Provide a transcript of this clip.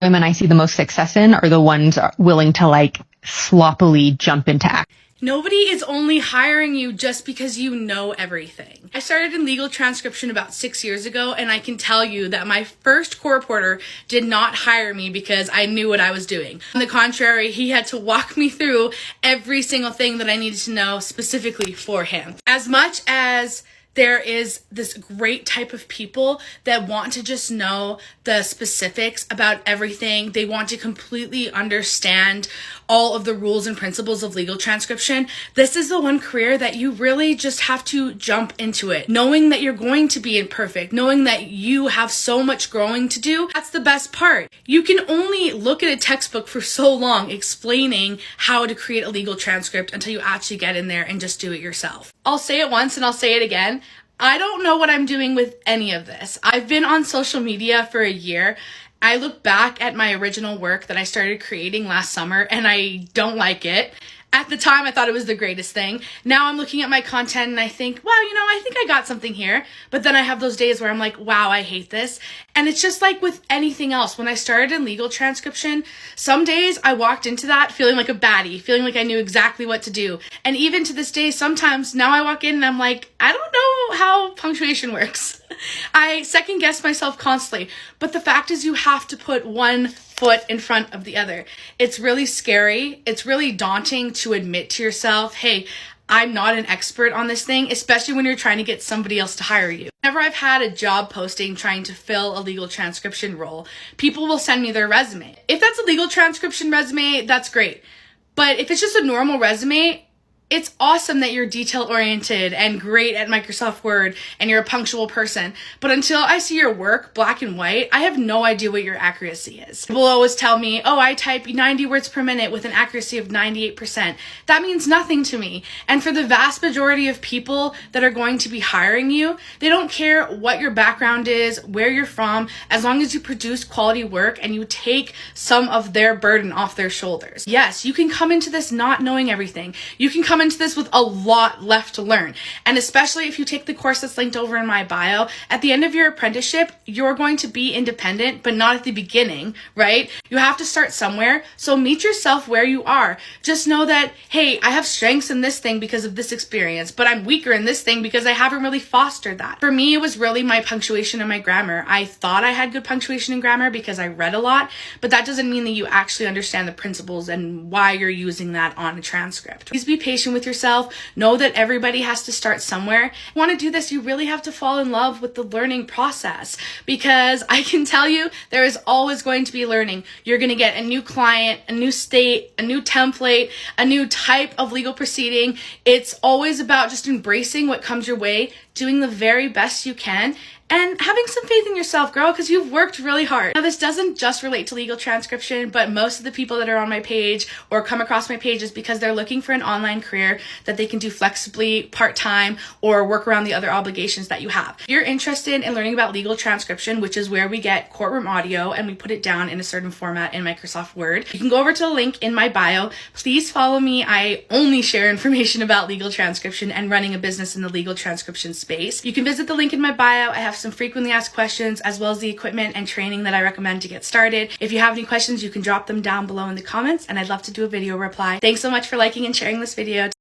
women I see the most success in are the ones willing to like sloppily jump into action. Nobody is only hiring you just because you know everything. I started in legal transcription about 6 years ago, and I can tell you that my first court reporter did not hire me because I knew what I was doing. On the contrary, he had to walk me through every single thing that I needed to know specifically for him. As much as there is this great type of people that want to just know the specifics about everything. They want to completely understand all of the rules and principles of legal transcription. This is the one career that you really just have to jump into it, knowing that you're going to be imperfect, knowing that you have so much growing to do. That's the best part. You can only look at a textbook for so long explaining how to create a legal transcript until you actually get in there and just do it yourself. I'll say it once and I'll say it again. I don't know what I'm doing with any of this. I've been on social media for a year. I look back at my original work that I started creating last summer and I don't like it. At the time, I thought it was the greatest thing. Now I'm looking at my content and I think, well, I think I got something here. But then I have those days where I'm like, wow, I hate this. And it's just like with anything else. When I started in legal transcription, some days I walked into that feeling like a baddie, feeling like I knew exactly what to do. And even to this day, sometimes now I walk in and I'm like, I don't know how punctuation works. I second guess myself constantly. But the fact is you have to put one foot in front of the other. It's really scary. It's really daunting to admit to yourself, hey, I'm not an expert on this thing, especially when you're trying to get somebody else to hire you. Whenever I've had a job posting trying to fill a legal transcription role, people will send me their resume. If that's a legal transcription resume, that's great. But if it's just a normal resume, it's awesome that you're detail-oriented and great at Microsoft Word and you're a punctual person. But until I see your work black and white, I have no idea what your accuracy is. People always tell me, oh, I type 90 words per minute with an accuracy of 98%. That means nothing to me. And for the vast majority of people that are going to be hiring you, they don't care what your background is, where you're from, as long as you produce quality work and you take some of their burden off their shoulders. Yes, you can come into this not knowing everything. You can come into this with a lot left to learn. And especially if you take the course that's linked over in my bio, at the end of your apprenticeship, you're going to be independent, but not at the beginning, right? You have to start somewhere. So meet yourself where you are. Just know that, hey, I have strengths in this thing because of this experience, but I'm weaker in this thing because I haven't really fostered that. For me, it was really my punctuation and my grammar. I thought I had good punctuation and grammar because I read a lot, but that doesn't mean that you actually understand the principles and why you're using that on a transcript. Please be patient with yourself. Know that everybody has to start somewhere. If you want to do this, you really have to fall in love with the learning process, because I can tell you there is always going to be learning. You're going to get a new client, a new state, a new template, a new type of legal proceeding. It's always about just embracing what comes your way, doing the very best you can, and having some faith in yourself, girl, because you've worked really hard. Now, this doesn't just relate to legal transcription, but most of the people that are on my page or come across my page is because they're looking for an online career that they can do flexibly, part-time, or work around the other obligations that you have. If you're interested in learning about legal transcription, which is where we get courtroom audio and we put it down in a certain format in Microsoft Word, you can go over to the link in my bio. Please follow me. I only share information about legal transcription and running a business in the legal transcription space. You can visit the link in my bio. I have some frequently asked questions as well as the equipment and training that I recommend to get started. If you have any questions, you can drop them down below in the comments and I'd love to do a video reply. Thanks so much for liking and sharing this video.